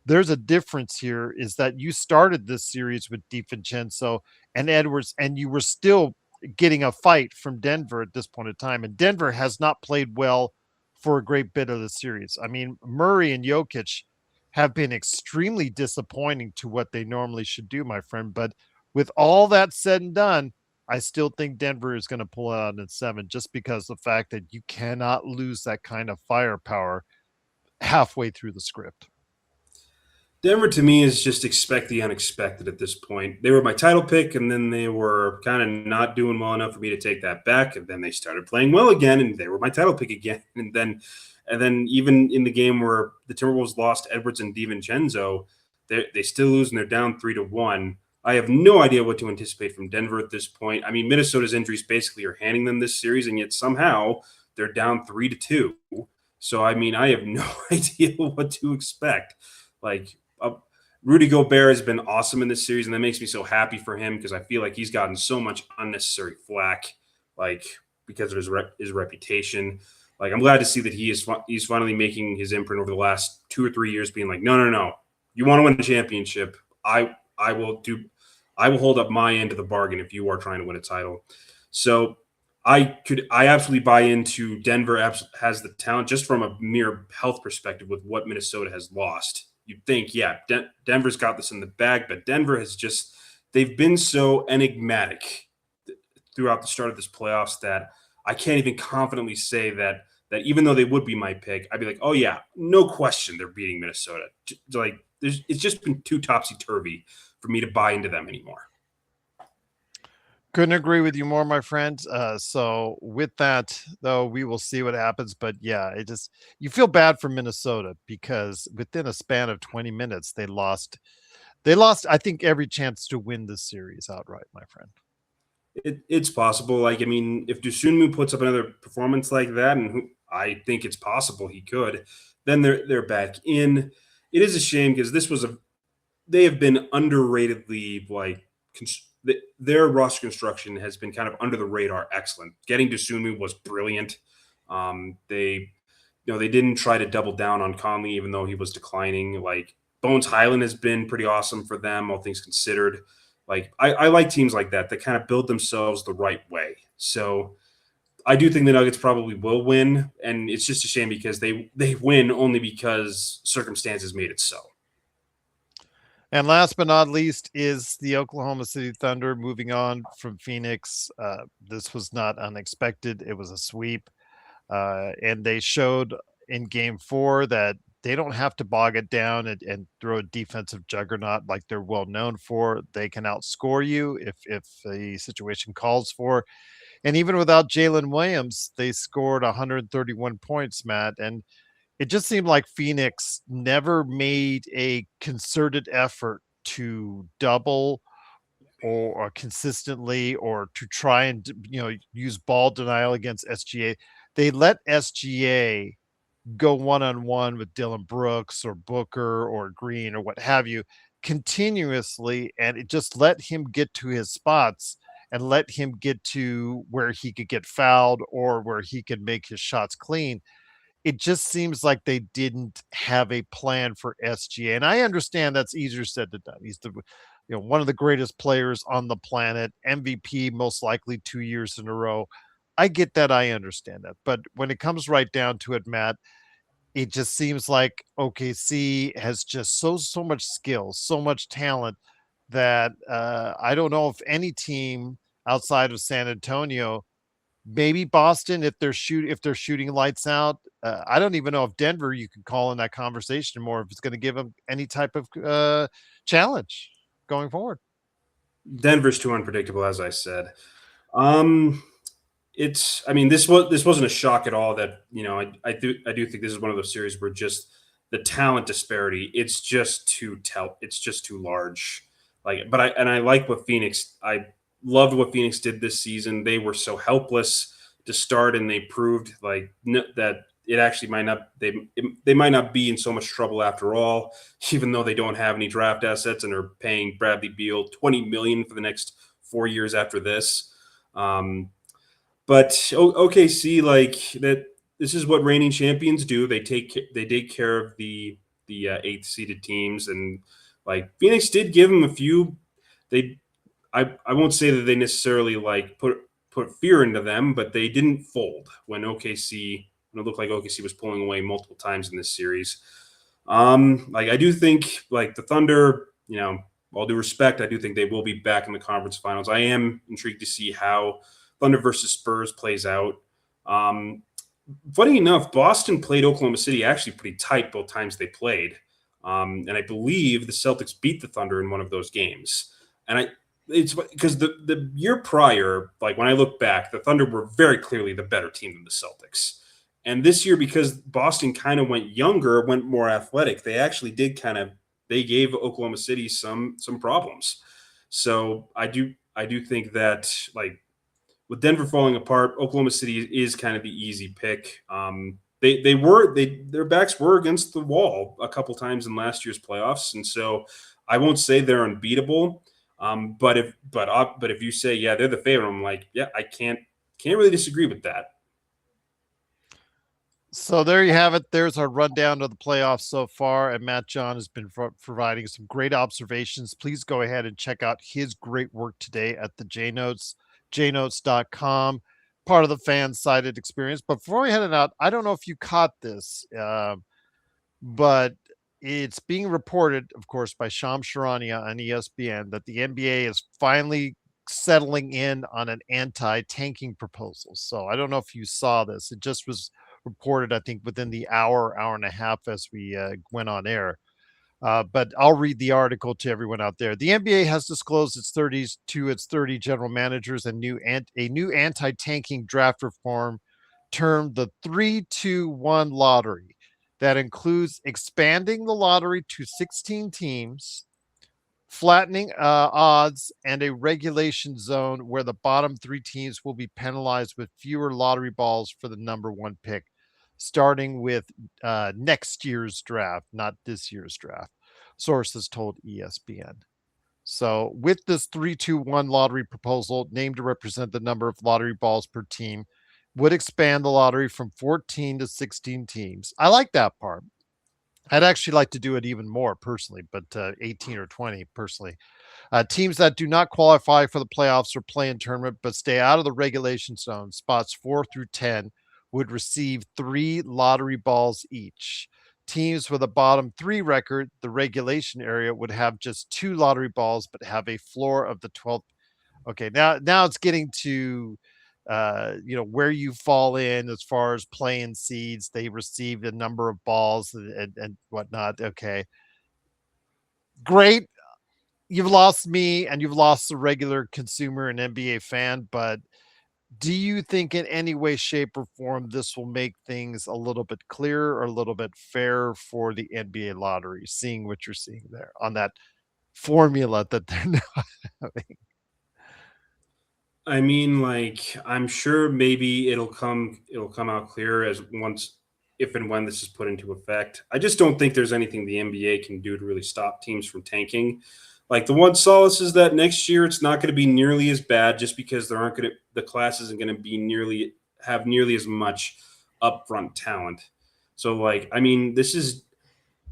There's a difference here is that you started this series with DiVincenzo and Edwards, and you were still getting a fight from Denver at this point in time. And Denver has not played well for a great bit of the series. I mean, Murray and Jokic have been extremely disappointing to what they normally should do, my friend. But with all that said and done, I still think Denver is going to pull out in seven just because the fact that you cannot lose that kind of firepower halfway through the script. Denver to me is just expect the unexpected at this point. They were my title pick, and then they were kind of not doing well enough for me to take that back. And then they started playing well again, and they were my title pick again. And then even in the game where the Timberwolves lost Edwards and DiVincenzo, they still lose and they're down 3-1. I have no idea what to anticipate from Denver at this point. I mean, Minnesota's injuries basically are handing them this series, and yet somehow they're down 3-2. So I mean, I have no idea what to expect. Like Rudy Gobert has been awesome in this series, and that makes me so happy for him because I feel like he's gotten so much unnecessary flack, like because of his reputation. Like I'm glad to see that he's finally making his imprint over the last 2 or 3 years, being like, no, no, no, you want to win a championship, I will hold up my end of the bargain if you are trying to win a title. So I absolutely buy into Denver has the talent just from a mere health perspective with what Minnesota has lost. You'd think, yeah, Denver's got this in the bag, but Denver has they've been so enigmatic throughout the start of this playoffs that I can't even confidently say that even though they would be my pick, I'd be like, oh yeah, no question they're beating Minnesota. Like it's just been too topsy turvy for me to buy into them anymore. Couldn't agree with you more, my friend. So with that, though, we will see what happens. But yeah, you feel bad for Minnesota because within a span of 20 minutes, they lost. They lost, I think, every chance to win this series outright, my friend. It's possible. Like, I mean, if Dusunmu puts up another performance like that, and I think it's possible he could, then they're back in. It is a shame because they have been underratedly their roster construction has been kind of under the radar excellent. Getting Dusunmu was brilliant. They didn't try to double down on Conley even though he was declining. Like Bones Highland has been pretty awesome for them, all things considered. Like I like teams like that that kind of build themselves the right way. So I do think the Nuggets probably will win, and it's just a shame because they win only because circumstances made it so. And last but not least is the Oklahoma City Thunder moving on from Phoenix. This was not unexpected. It was a sweep. And they showed in game four that they don't have to bog it down and throw a defensive juggernaut like they're well known for. They can outscore you if the situation calls for. And even without Jalen Williams, they scored 131 points, Matt. And it just seemed like Phoenix never made a concerted effort to double or consistently or to try and use ball denial against SGA. They let SGA go one on one with Dylan Brooks or Booker or Green or what have you continuously, and it just let him get to his spots and let him get to where he could get fouled or where he could make his shots clean. It just seems like they didn't have a plan for SGA. And I understand that's easier said than done. He's the one of the greatest players on the planet, MVP most likely 2 years in a row. I get that, I understand that. But when it comes right down to it, Matt, it just seems like OKC has just so much skill, so much talent that I don't know if any team outside of San Antonio, maybe Boston, if they're shooting lights out. I don't even know if Denver you can call in that conversation more if it's going to give them any type of challenge going forward. Denver's too unpredictable, as I said. Um, it's I mean this wasn't a shock at all that I do think this is one of those series where just the talent disparity it's just too large. Like, but I like what Phoenix I loved what Phoenix did this season. They were so helpless to start, and they proved that it actually might not they might not be in so much trouble after all, even though they don't have any draft assets and are paying Bradley Beal $20 million for the next 4 years after this. Um, but OKC, like that, this is what reigning champions do. They take care of the eighth seeded teams, and like Phoenix did give them a few. They I won't say that they necessarily like put fear into them, but they didn't fold when it looked like OKC was pulling away multiple times in this series. Like I do think like the Thunder, all due respect, I do think they will be back in the conference finals. I am intrigued to see how Thunder versus Spurs plays out. Um, Funny enough, Boston played Oklahoma City actually pretty tight both times they played, and I believe the Celtics beat the Thunder in one of those games. And it's because the year prior, like when I look back, the Thunder were very clearly the better team than the Celtics. And this year, because Boston kind of went younger, went more athletic, they actually did they gave Oklahoma City some problems. So I do think that like with Denver falling apart, Oklahoma City is kind of the easy pick. Their backs were against the wall a couple times in last year's playoffs, and so I won't say they're unbeatable. But if you say yeah they're the favorite, I'm like yeah I can't really disagree with that. So there you have it. There's our rundown of the playoffs so far. And Matt John has been providing some great observations. Please go ahead and check out his great work today at the JNotes, jnotes.com, part of the fan sided experience. But before we head it out, I don't know if you caught this, but it's being reported, of course, by Sham Sharania on ESPN that the NBA is finally settling in on an anti-tanking proposal. So I don't know if you saw this. It just was reported, I think, within the hour and a half as we went on air. But I'll read the article to everyone out there. The NBA has disclosed its 30 general managers a new anti-tanking draft reform termed the 3-2-1 lottery that includes expanding the lottery to 16 teams, flattening odds, and a regulation zone where the bottom three teams will be penalized with fewer lottery balls for the number one pick, starting with next year's draft, not this year's draft. Sources told ESPN. So, with this 3-2-1 lottery proposal, named to represent the number of lottery balls per team, would expand the lottery from 14 to 16 teams. I like that part. I'd actually like to do it even more personally, but 18 or 20 personally. Teams that do not qualify for the playoffs or play in tournament but stay out of the regulation zone, spots 4 through 10, would receive 3 lottery balls each. Teams with a bottom three record, the regulation area, would have just 2 lottery balls but have a floor of the 12th. Okay, now it's getting to where you fall in as far as playing seeds. They received a number of balls and whatnot. Okay, great. You've lost me and you've lost the regular consumer and NBA fan, but do you think in any way, shape, or form this will make things a little bit clearer or a little bit fairer for the NBA lottery, seeing what you're seeing there on that formula that they're now having? I mean, like, I'm sure maybe it'll come out clear as once if and when this is put into effect. I just don't think there's anything the NBA can do to really stop teams from tanking. Like the one solace is that next year it's not going to be nearly as bad just because there aren't going to the class isn't going to be nearly as much upfront talent. So like I mean, this is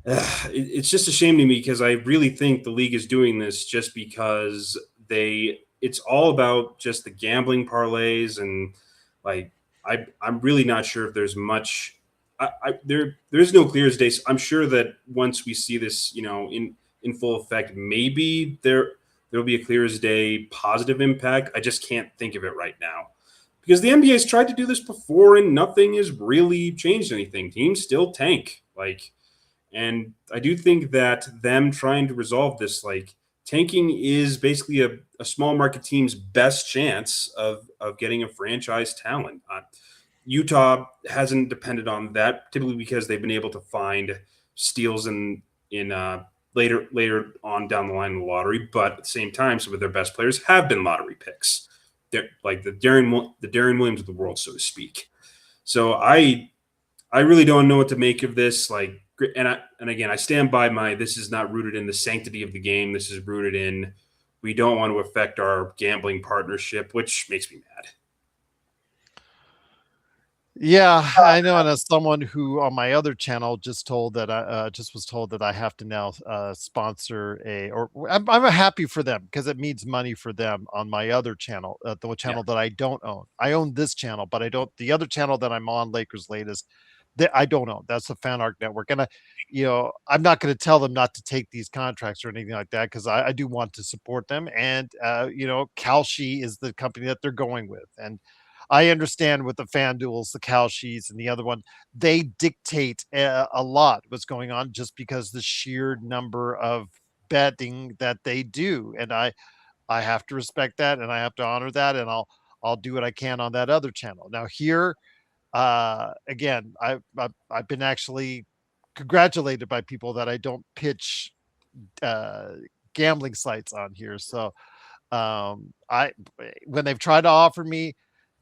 it's just a shame to me because I really think the league is doing this just because it's all about just the gambling parlays and like I'm really not sure if there's much there's no clear as day. I'm sure that once we see this, in full effect, maybe there'll be a clear as day positive impact. I just can't think of it right now. Because the NBA has tried to do this before and nothing has really changed anything. Teams still tank. And I do think that them trying to resolve this, like tanking is basically a small market team's best chance of getting a franchise talent. Utah hasn't depended on that typically because they've been able to find steals in later on down the line in the lottery. But at the same time, some of their best players have been lottery picks. They're like the Darren Williams of the world, so to speak. So I really don't know what to make of this. And again, I stand by my. This is not rooted in the sanctity of the game. This is rooted in we don't want to affect our gambling partnership, which makes me mad. Yeah, I know. And as someone who on my other channel just was told that I have to now sponsor I'm happy for them because it means money for them on my other channel, the Yeah. channel that I don't own. I own this channel, but I don't. The other channel that I'm on, Lakers Latest, that I don't own. That's the Fan Arc Network, and I'm not going to tell them not to take these contracts or anything like that because I do want to support them. And Kalshi is the company that they're going with, and I understand with the fan duels, the cow sheets, and the other one, they dictate a lot what's going on just because the sheer number of betting that they do, and I have to respect that, and I have to honor that, and I'll do what I can on that other channel. Now here, again, I've been actually congratulated by people that I don't pitch uh, gambling sites on here, so I when they've tried to offer me,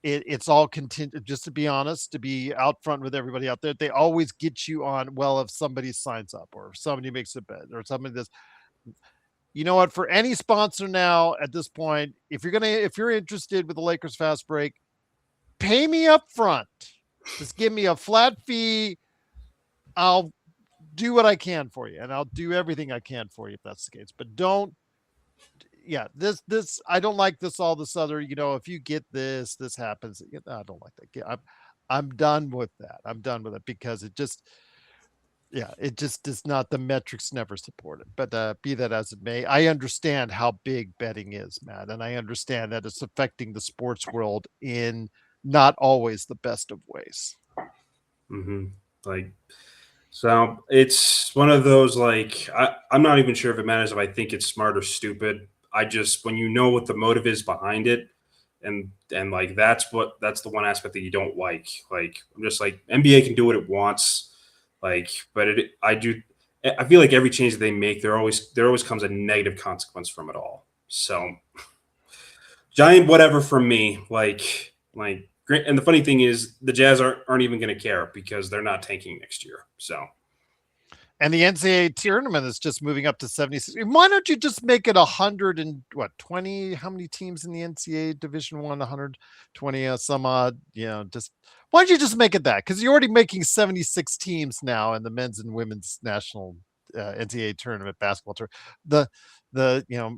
it's all contingent. Just to be honest, to be out front with everybody out there, they always get you on. Well, if somebody signs up, or if somebody makes a bet, or somebody does, you know what? For any sponsor now at this point, if you're interested with the Lakers fast break, pay me up front. Just give me a flat fee. I'll do what I can for you, and I'll do everything I can for you if that's the case. But don't yeah, this I don't like this all this other, if you get this happens. I don't like that. I'm done with that. I'm done with it because it just does not, the metrics never support it. But be that as it may, I understand how big betting is, Matt, and I understand that it's affecting the sports world in not always the best of ways. hmm Like so, it's one of those I'm not even sure if it matters if I think it's smart or stupid. I just when you know what the motive is behind it, and like that's the one aspect that you don't like. Like I'm just like NBA can do what it wants, but I feel like every change that they make, there always comes a negative consequence from it all. So giant whatever from me. And the funny thing is, the Jazz aren't even going to care because they're not tanking next year. So And the NCAA tournament is just moving up to 76. Why don't you just make it 100 and what 20? How many teams in the NCAA Division One? 120 some odd. Just why don't you just make it that? Because you're already making 76 teams now in the men's and women's national NCAA tournament basketball tour. The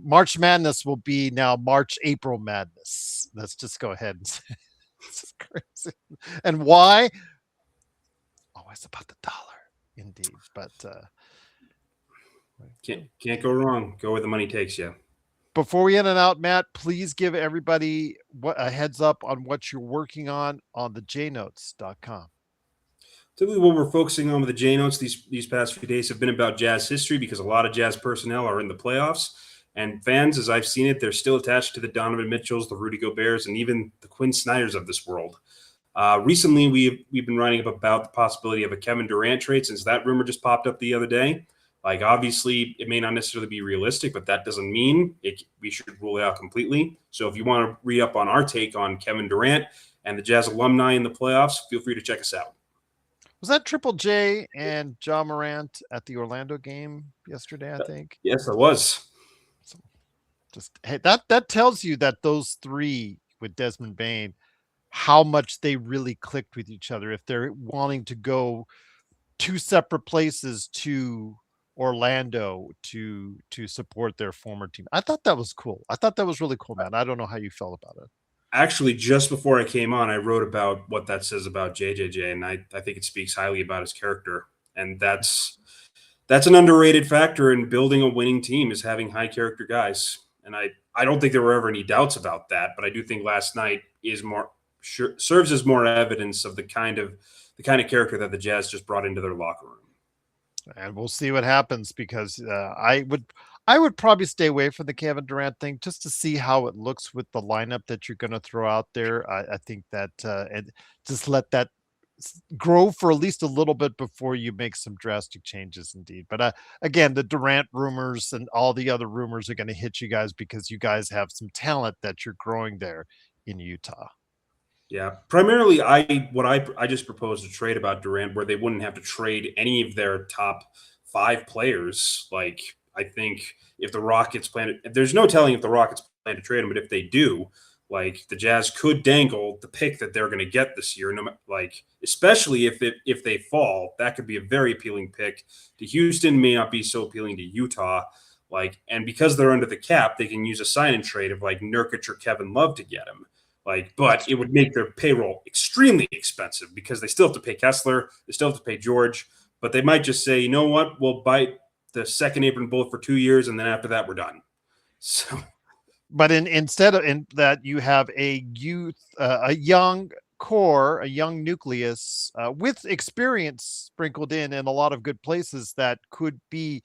March Madness will be now March April Madness. Let's just go ahead and say it's crazy. And why? Oh, it's about the dollar. Indeed, but can't go wrong. Go where the money takes you. Before we in and out, Matt, please give everybody a heads up on what you're working on the jnotes.com. Typically, what we're focusing on with the J Notes these past few days have been about Jazz history because a lot of Jazz personnel are in the playoffs. And fans, as I've seen it, they're still attached to the Donovan Mitchells, the Rudy Goberts, and even the Quinn Snyders of this world. Recently, we've been writing up about the possibility of a Kevin Durant trade since that rumor just popped up the other day. Like, obviously, it may not necessarily be realistic, but that doesn't mean we should rule it out completely. So if you want to read up on our take on Kevin Durant and the Jazz alumni in the playoffs, feel free to check us out. Was that Triple J and Ja Morant at the Orlando game yesterday, I think? Yes, it was. So just hey, that tells you that those three with Desmond Bain, how much they really clicked with each other. If they're wanting to go two separate places to Orlando to support their former team. I thought that was cool. I thought that was really cool, man. I don't know how you felt about it. Actually, just before I came on, I wrote about what that says about JJJ, and I think it speaks highly about his character. And that's an underrated factor in building a winning team is having high character guys. And I don't think there were ever any doubts about that, but I do think last night serves as more evidence of the kind of character that the Jazz just brought into their locker room. And we'll see what happens because I would probably stay away from the Kevin Durant thing just to see how it looks with the lineup that you're going to throw out there. I think that and just let that grow for at least a little bit before you make some drastic changes indeed. But again, the Durant rumors and all the other rumors are going to hit you guys because you guys have some talent that you're growing there in Utah. Yeah, primarily I just proposed a trade about Durant where they wouldn't have to trade any of their top 5 players. Like, I think if the Rockets plan to, there's no telling if the Rockets plan to trade him, but if they do, like, the Jazz could dangle the pick that they're going to get this year. Like, especially if they fall, that could be a very appealing pick to Houston. May not be so appealing to Utah. Like, and because they're under the cap, they can use a sign and trade of like Nurkic or Kevin Love to get him. Like, but it would make their payroll extremely expensive because they still have to pay Kessler, they still have to pay George, but they might just say, you know what, we'll bite the second apron bullet for 2 years, and then after that, we're done. So, but instead of that, you have a a young core, a young nucleus with experience sprinkled in a lot of good places that could be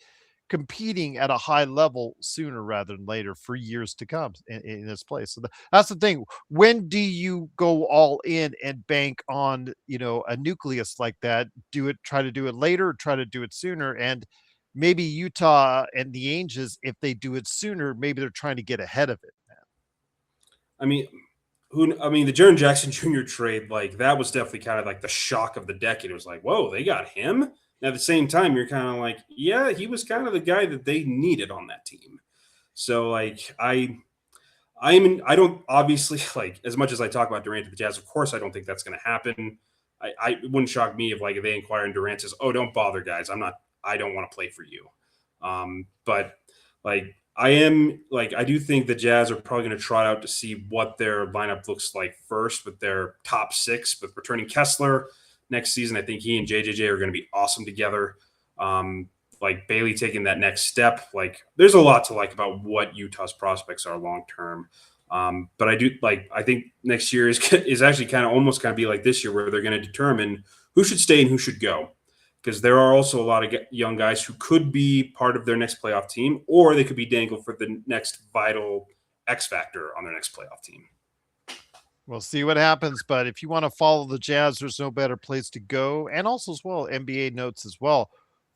competing at a high level sooner rather than later for years to come in this place. So that's the thing. When do you go all in and bank on, a nucleus like that? Try to do it later, or try to do it sooner. And maybe Utah and the Angels, if they do it sooner, maybe they're trying to get ahead of it. I mean, the Jaren Jackson Jr. trade, like, that was definitely kind of like the shock of the decade. It was like, whoa, they got him? And at the same time, you're kind of like, yeah, he was kind of the guy that they needed on that team. So, like, I don't obviously, like, as much as I talk about Durant to the Jazz, of course, I don't think that's going to happen. It wouldn't shock me if, like, if they inquire and Durant says, oh, don't bother, guys. I don't want to play for you. But, like, I do think the Jazz are probably going to trot out to see what their lineup looks like first with their top 6, with returning Kessler next season. I think he and JJJ are going to be awesome together. Like, Bailey taking that next step. Like, there's a lot to like about what Utah's prospects are long term. But I think next year is actually kind of be like this year, where they're going to determine who should stay and who should go. Because there are also a lot of young guys who could be part of their next playoff team, or they could be dangled for the next vital X factor on their next playoff team. We'll see what happens, but if you want to follow the Jazz, there's no better place to go. And also as well, NBA notes as well,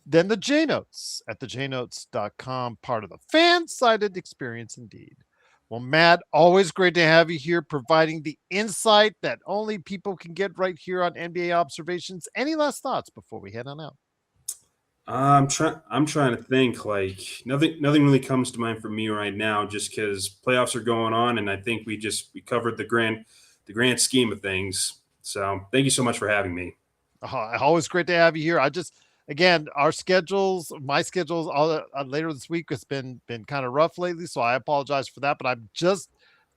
than the J Notes at thejnotes.com, part of the fan-sided experience indeed. Well, Matt, always great to have you here, providing the insight that only people can get right here on NBA Observations. Any last thoughts before we head on out? I'm trying to think. Like nothing really comes to mind for me right now, just because playoffs are going on, and I think we covered the grand scheme of things. So thank you so much for having me. Always great to have you here. I just, again, our schedules, my schedules, all later this week has been kind of rough lately, so I apologize for that. But I'm just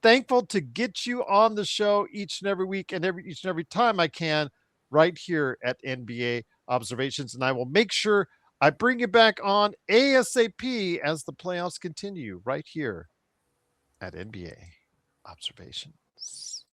thankful to get you on the show each and every week, and each and every time I can, right here at NBA Observations, and I will make sure I bring you back on ASAP as the playoffs continue, right here at NBA Observations.